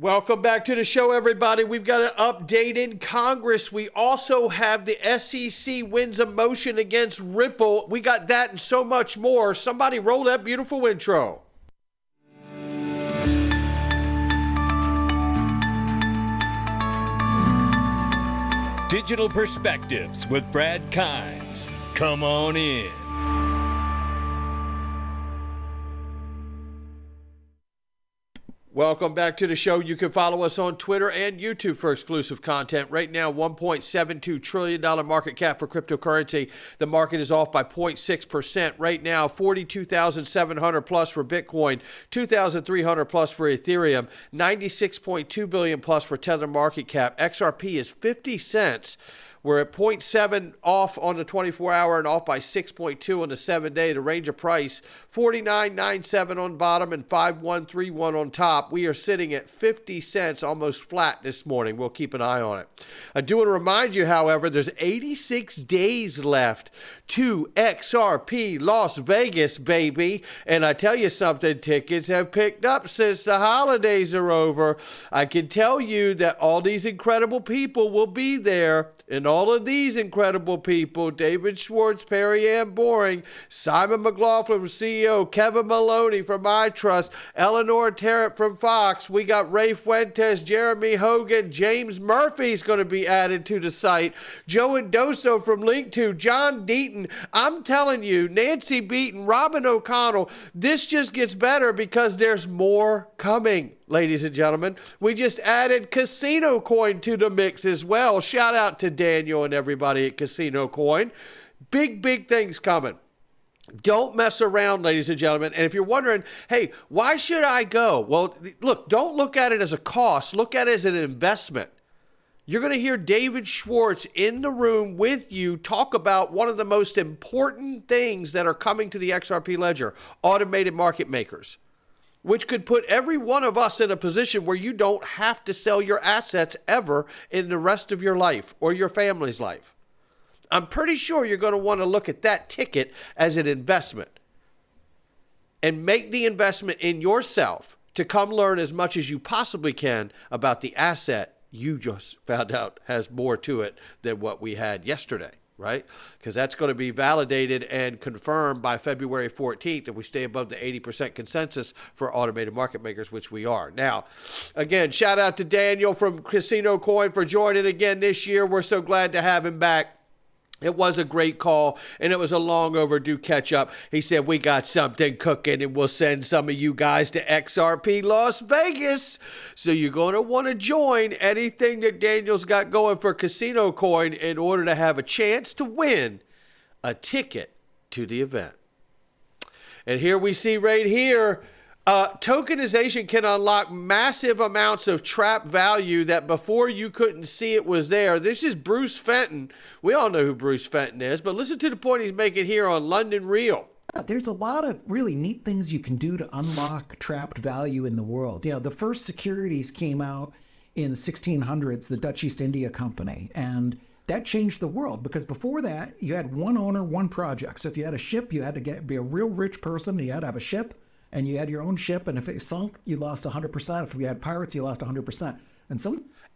Welcome back to the show, everybody. We've got an update in Congress. We also have the SEC wins a motion against Ripple. We got that and so much more. Somebody roll that beautiful intro. Digital Perspectives with Brad Kimes. Come on in. Welcome back to the show. You can follow us on Twitter and YouTube for exclusive content. Right now, $1.72 trillion market cap for cryptocurrency. The market is off by 0.6%. Right now, 42,700 plus for Bitcoin, 2,300 plus for Ethereum, 96.2 billion plus for Tether market cap. XRP is 50 cents. We're at 0.7 off on the 24-hour and off by 6.2 on the 7-day. The range of price, 49.97 on bottom and 5131 on top. We are sitting at 50 cents, almost flat this morning. We'll keep an eye on it. I do want to remind you, however, there's 86 days left to XRP Las Vegas, baby. And I tell you something, tickets have picked up since the holidays are over. I can tell you that all these incredible people will be there. And all of these incredible people, David Schwartz, Perry Ann Boring, Simon McLaughlin from CEO, Kevin Maloney from iTrust, Eleanor Tarrant from Fox. We got Ray Fuentes, Jeremy Hogan, James Murphy's going to be added to the site, Joe Endoso from Link2, John Deaton. I'm telling you, Nancy Beaton, Robin O'Connell, this just gets better because there's more coming. Ladies and gentlemen, we just added Casino Coin to the mix as well. Shout out to Daniel and everybody at Casino Coin. Big things coming. Don't mess around, ladies and gentlemen. And if you're wondering, hey, why should I go? Well, look, don't look at it as a cost. Look at it as an investment. You're going to hear David Schwartz in the room with you talk about one of the most important things that are coming to the XRP ledger, automated market makers, which could put every one of us in a position where you don't have to sell your assets ever in the rest of your life or your family's life. I'm pretty sure you're going to want to look at that ticket as an investment and make the investment in yourself to come learn as much as you possibly can about the asset you just found out has more to it than what we had yesterday. Right? Because that's going to be validated and confirmed by February 14th if we stay above the 80% consensus for automated market makers, which we are. Now, again, shout out to Daniel from Casino Coin for joining again this year. We're so glad to have him back. It was a great call, and it was a long overdue catch-up. He said, we got something cooking, and we'll send some of you guys to XRP Las Vegas. So you're going to want to join anything that Daniel's got going for Casino Coin in order to have a chance to win a ticket to the event. And here we see right here, tokenization can unlock massive amounts of trapped value that before you couldn't see it was there. This is Bruce Fenton. We all know who Bruce Fenton is, but listen to the point he's making here on London Real. There's a lot of really neat things you can do to unlock trapped value in the world. You know, the first securities came out in the 1600s, the Dutch East India Company, and that changed the world because before that, you had one owner, one project. So if you had a ship, you had to be a real rich person, you had to have a ship, and you had your own ship, and if it sunk, you lost 100%. If you had pirates, you lost 100%.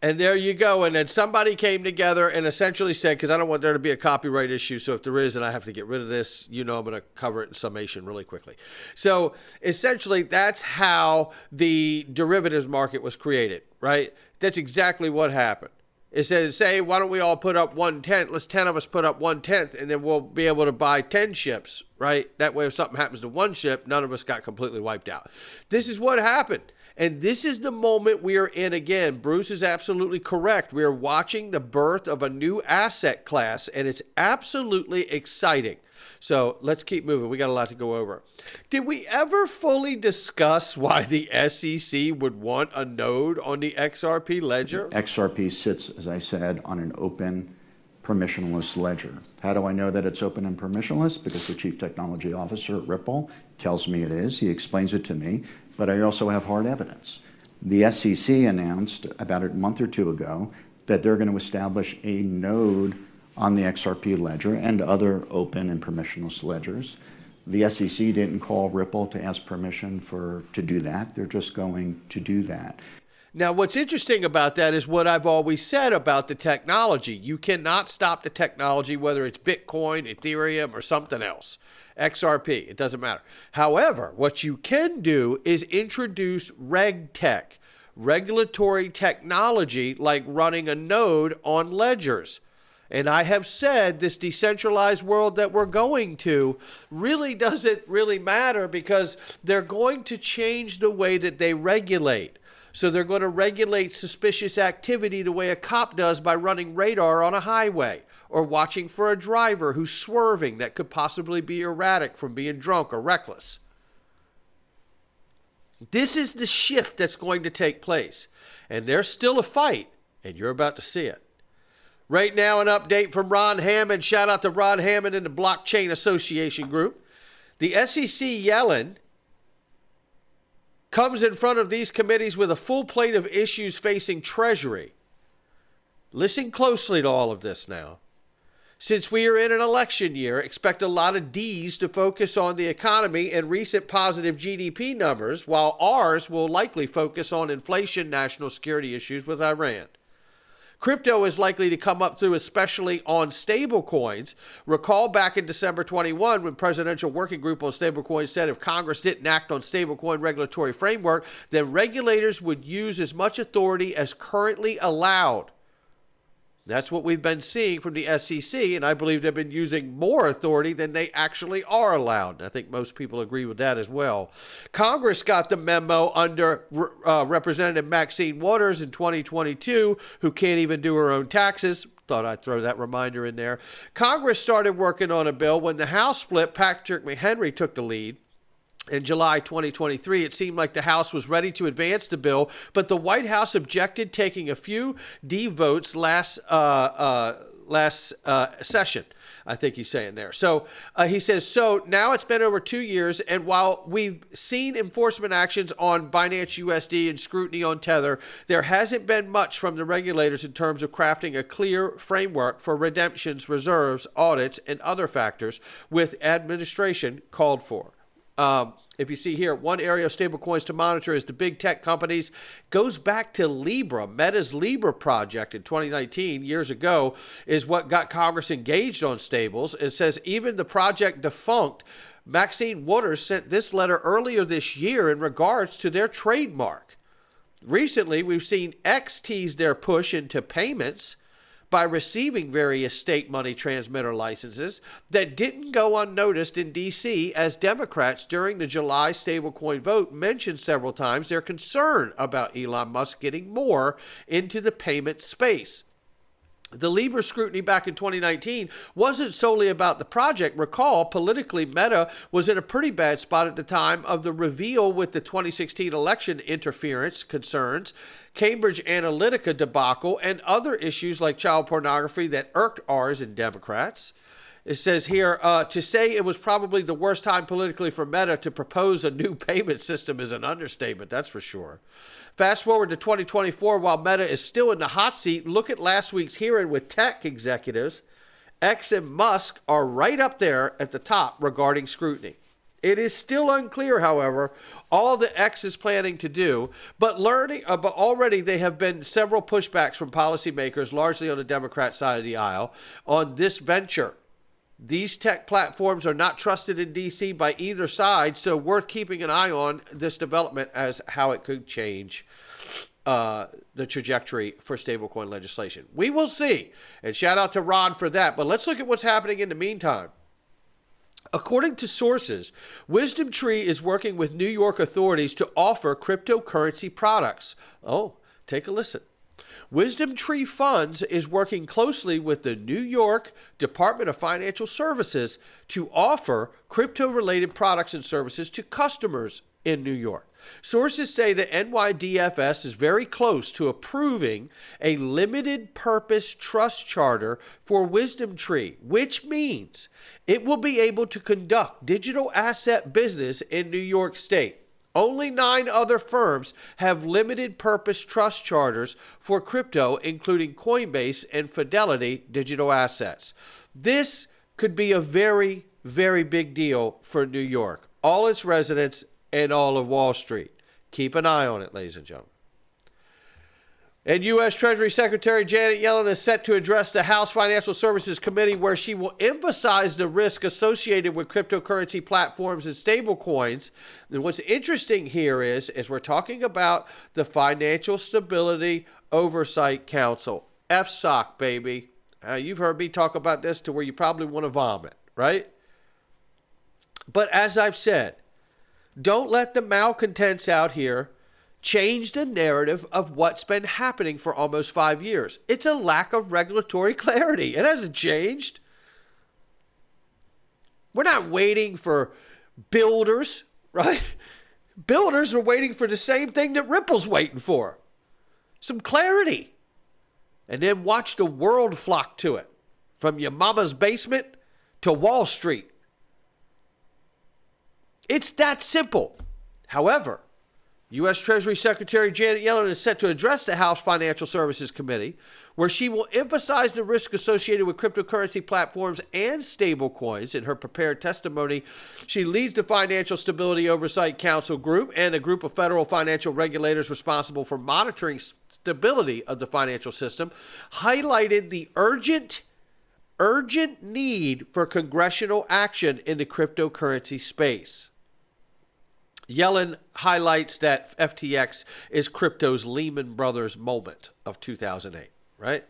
And there you go. And then somebody came together and essentially said, because I don't want there to be a copyright issue, so if there is and I have to get rid of this, you know I'm going to cover it in summation really quickly. So essentially, that's how the derivatives market was created, right? That's exactly what happened. It said, say, why don't we all put up 1/10? Let's 10 of us put up 1/10, and then we'll be able to buy 10 ships, right? That way, if something happens to one ship, none of us got completely wiped out. This is what happened. And this is the moment we are in again. Bruce is absolutely correct. We are watching the birth of a new asset class, and it's absolutely exciting. So let's keep moving. We got a lot to go over. Did we ever fully discuss why the SEC would want a node on the XRP ledger? XRP sits, as I said, on an open, permissionless ledger. How do I know that it's open and permissionless? Because the Chief Technology Officer at Ripple tells me it is. He explains it to me, but I also have hard evidence. The SEC announced about a month or two ago that they're going to establish a node on the XRP ledger and other open and permissionless ledgers. The SEC didn't call Ripple to ask permission to do that. They're just going to do that. Now, what's interesting about that is what I've always said about the technology. You cannot stop the technology, whether it's Bitcoin, Ethereum, or something else. XRP, it doesn't matter. However, what you can do is introduce RegTech, regulatory technology, like running a node on ledgers. And I have said this decentralized world that we're going to really doesn't really matter, because they're going to change the way that they regulate. So they're going to regulate suspicious activity the way a cop does by running radar on a highway, or watching for a driver who's swerving that could possibly be erratic from being drunk or reckless. This is the shift that's going to take place. And there's still a fight, and you're about to see it. Right now, an update from Ron Hammond. Shout out to Ron Hammond in the Blockchain Association group. The SEC Yellen comes in front of these committees with a full plate of issues facing Treasury. Listen closely to all of this now. Since we are in an election year, expect a lot of D's to focus on the economy and recent positive GDP numbers, while R's will likely focus on inflation, national security issues with Iran. Crypto is likely to come up through, especially on stablecoins. Recall back in December 21 when Presidential Working Group on Stablecoins said if Congress didn't act on stablecoin regulatory framework, then regulators would use as much authority as currently allowed. That's what we've been seeing from the SEC, and I believe they've been using more authority than they actually are allowed. I think most people agree with that as well. Congress got the memo under Representative Maxine Waters in 2022, who can't even do her own taxes. Thought I'd throw that reminder in there. Congress started working on a bill. When the House split, Patrick McHenry took the lead. In July 2023, it seemed like the House was ready to advance the bill, but the White House objected, taking a few D votes last session. I think he's saying there. So he says, so now it's been over 2 years, and while we've seen enforcement actions on Binance USD and scrutiny on Tether, there hasn't been much from the regulators in terms of crafting a clear framework for redemptions, reserves, audits, and other factors with administration called for. If you see here, one area of stablecoins to monitor is the big tech companies. Goes back to Libra. Meta's Libra project in 2019, years ago, is what got Congress engaged on stables. It says even the project defunct. Maxine Waters sent this letter earlier this year in regards to their trademark. Recently, we've seen X tease their push into payments by receiving various state money transmitter licenses that didn't go unnoticed in D.C. as Democrats during the July stablecoin vote mentioned several times their concern about Elon Musk getting more into the payment space. The Libra scrutiny back in 2019 wasn't solely about the project. Recall, politically, Meta was in a pretty bad spot at the time of the reveal with the 2016 election interference concerns, Cambridge Analytica debacle, and other issues like child pornography that irked R's and Democrats. It says here, to say it was probably the worst time politically for Meta to propose a new payment system is an understatement, that's for sure. Fast forward to 2024, while Meta is still in the hot seat, look at last week's hearing with tech executives. X and Musk are right up there at the top regarding scrutiny. It is still unclear, however, all that X is planning to do, but already there have been several pushbacks from policymakers, largely on the Democrat side of the aisle, on this venture. These tech platforms are not trusted in D.C. by either side, so worth keeping an eye on this development as how it could change the trajectory for stablecoin legislation. We will see, and shout out to Ron for that, but let's look at what's happening in the meantime. According to sources, Wisdom Tree is working with New York authorities to offer cryptocurrency products. Oh, take a listen. Wisdom Tree Funds is working closely with the New York Department of Financial Services to offer crypto-related products and services to customers in New York. Sources say that NYDFS is very close to approving a limited purpose trust charter for Wisdom Tree, which means it will be able to conduct digital asset business in New York State. Only 9 other firms have limited purpose trust charters for crypto, including Coinbase and Fidelity Digital Assets. This could be a very, very big deal for New York, all its residents, and all of Wall Street. Keep an eye on it, ladies and gentlemen. And U.S. Treasury Secretary Janet Yellen is set to address the House Financial Services Committee, where she will emphasize the risk associated with cryptocurrency platforms and stablecoins. And what's interesting here is we're talking about the Financial Stability Oversight Council, FSOC, baby. You've heard me talk about this to where you probably want to vomit, right? But as I've said, don't let the malcontents out here change the narrative of what's been happening for almost 5 years. It's a lack of regulatory clarity. It hasn't changed. We're not waiting for builders, right? Builders are waiting for the same thing that Ripple's waiting for. Some clarity. And then watch the world flock to it. From your mama's basement to Wall Street. It's that simple. However, U.S. Treasury Secretary Janet Yellen is set to address the House Financial Services Committee, where she will emphasize the risk associated with cryptocurrency platforms and stablecoins. In her prepared testimony, she leads the Financial Stability Oversight Council group and a group of federal financial regulators responsible for monitoring stability of the financial system, highlighted the urgent need for congressional action in the cryptocurrency space. Yellen highlights that FTX is crypto's Lehman Brothers moment of 2008, right?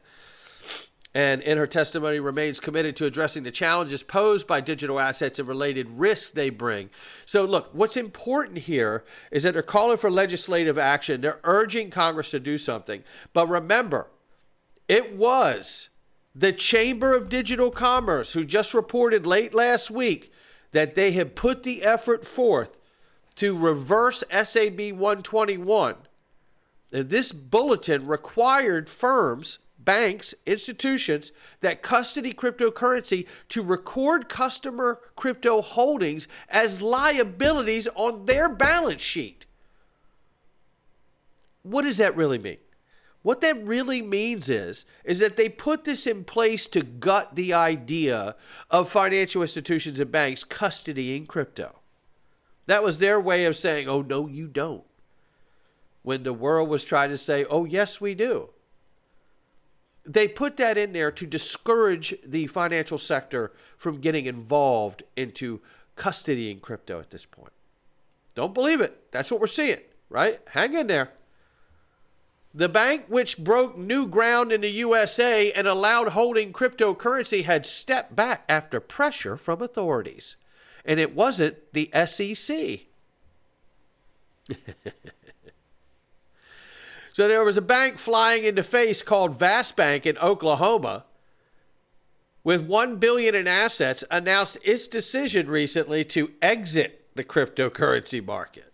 And in her testimony, remains committed to addressing the challenges posed by digital assets and related risks they bring. So look, what's important here is that they're calling for legislative action. They're urging Congress to do something. But remember, it was the Chamber of Digital Commerce who just reported late last week that they had put the effort forth to reverse SAB 121. And this bulletin required firms, banks, institutions that custody cryptocurrency to record customer crypto holdings as liabilities on their balance sheet. What does that really mean? What that really means is that they put this in place to gut the idea of financial institutions and banks custodying crypto. That was their way of saying, oh, no, you don't. When the world was trying to say, oh, yes, we do. They put that in there to discourage the financial sector from getting involved into custodying crypto at this point. Don't believe it. That's what we're seeing, right? Hang in there. The bank which broke new ground in the USA and allowed holding cryptocurrency had stepped back after pressure from authorities. And it wasn't the SEC. So there was a bank flying in the face called Vast Bank in Oklahoma, with $1 billion in assets, announced its decision recently to exit the cryptocurrency market.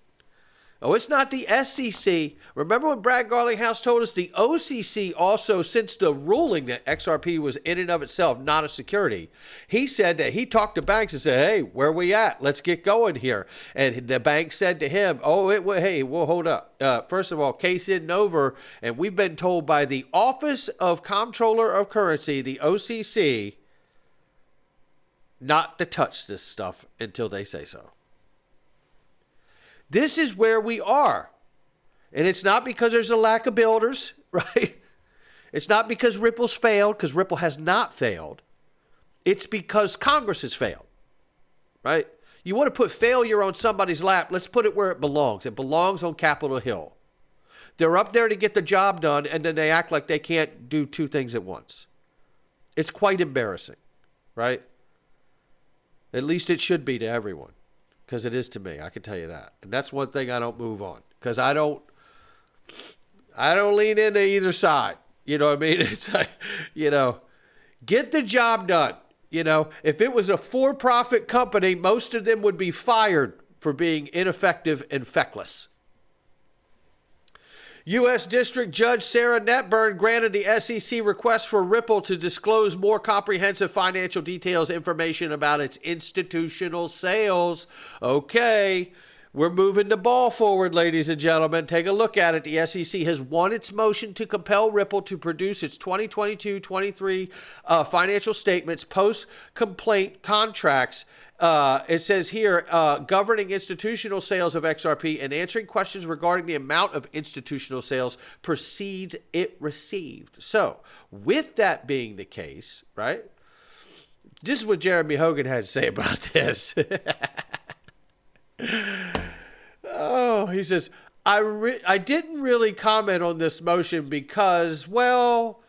Oh, it's not the SEC. Remember when Brad Garlinghouse told us the OCC also, since the ruling that XRP was in and of itself not a security, he said that he talked to banks and said, hey, where we at? Let's get going here. And the bank said to him, hold up. First of all, case isn't over. And we've been told by the Office of Comptroller of Currency, the OCC, not to touch this stuff until they say so. This is where we are. And it's not because there's a lack of builders, right? It's not because Ripple's failed, because Ripple has not failed. It's because Congress has failed, right? You want to put failure on somebody's lap, let's put it where it belongs. It belongs on Capitol Hill. They're up there to get the job done, and then they act like they can't do two things at once. It's quite embarrassing, right? At least it should be to everyone. Because it is to me, I can tell you that. And that's one thing I don't move on. Because I don't lean into either side. You know what I mean? It's like, get the job done. If it was a for-profit company, most of them would be fired for being ineffective and feckless. U.S. District Judge Sarah Netburn granted the SEC request for Ripple to disclose more comprehensive financial details information about its institutional sales. Okay, We're moving the ball forward, ladies and gentlemen. Take a look at it. The SEC has won its motion to compel Ripple to produce its 2022-23 financial statements, post-complaint contracts. It says here, governing institutional sales of XRP and answering questions regarding the amount of institutional sales proceeds it received. So, with that being the case, right? This is what Jeremy Hogan had to say about this. Oh, he says, I didn't really comment on this motion because, well,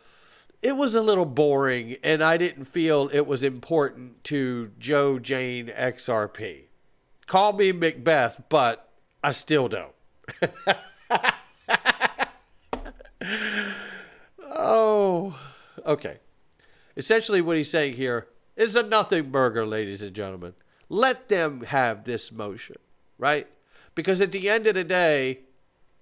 it was a little boring and I didn't feel it was important to Joe Jane XRP. Call me Macbeth, but I still don't. Oh, okay. Essentially what he's saying here is a nothing burger, ladies and gentlemen. Let them have this motion, right? Because at the end of the day,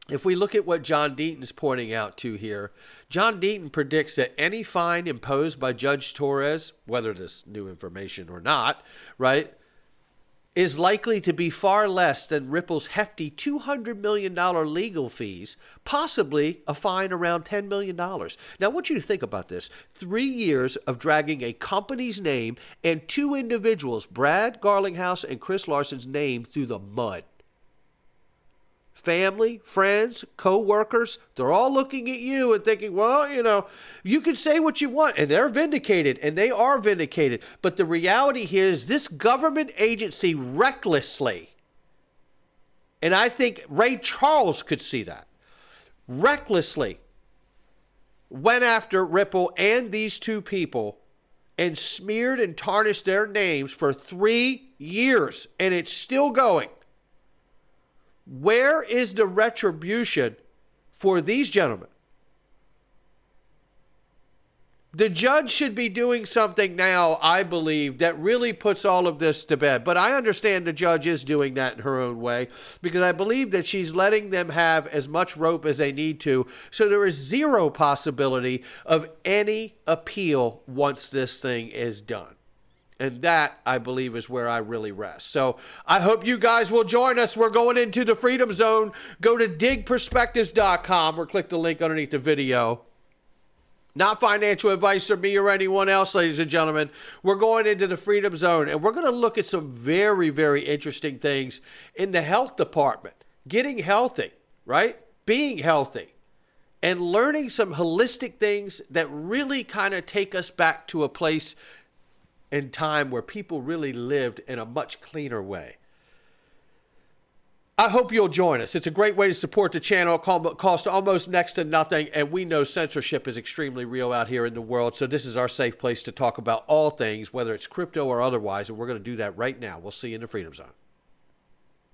if we look at what John Deaton's pointing out to here, John Deaton predicts that any fine imposed by Judge Torres, whether this new information or not, right, is likely to be far less than Ripple's hefty $200 million legal fees, possibly a fine around $10 million. Now, I want you to think about this. 3 years of dragging a company's name and two individuals, Brad Garlinghouse and Chris Larson's name, through the mud. Family, friends, co-workers, they're all looking at you and thinking, well, you know, you can say what you want, and they're vindicated, and they are vindicated. But the reality here is this government agency recklessly, and I think Ray Charles could see that, recklessly went after Ripple and these two people and smeared and tarnished their names for 3 years, and it's still going. Where is the retribution for these gentlemen? The judge should be doing something now, I believe, that really puts all of this to bed. But I understand the judge is doing that in her own way because I believe that she's letting them have as much rope as they need to. So there is zero possibility of any appeal once this thing is done. And that, I believe, is where I really rest. So I hope you guys will join us. We're going into the Freedom Zone. Go to digperspectives.com or click the link underneath the video. Not financial advice from me or anyone else, ladies and gentlemen. We're going into the Freedom Zone, and we're going to look at some very, very interesting things in the health department. Getting healthy, right? Being healthy. And learning some holistic things that really kind of take us back to a place in time where people really lived in a much cleaner way. I hope you'll join us. It's a great way to support the channel. It costs almost next to nothing, and we know censorship is extremely real out here in the world, so this is our safe place to talk about all things, whether it's crypto or otherwise, and we're going to do that right now. We'll see you in the Freedom Zone.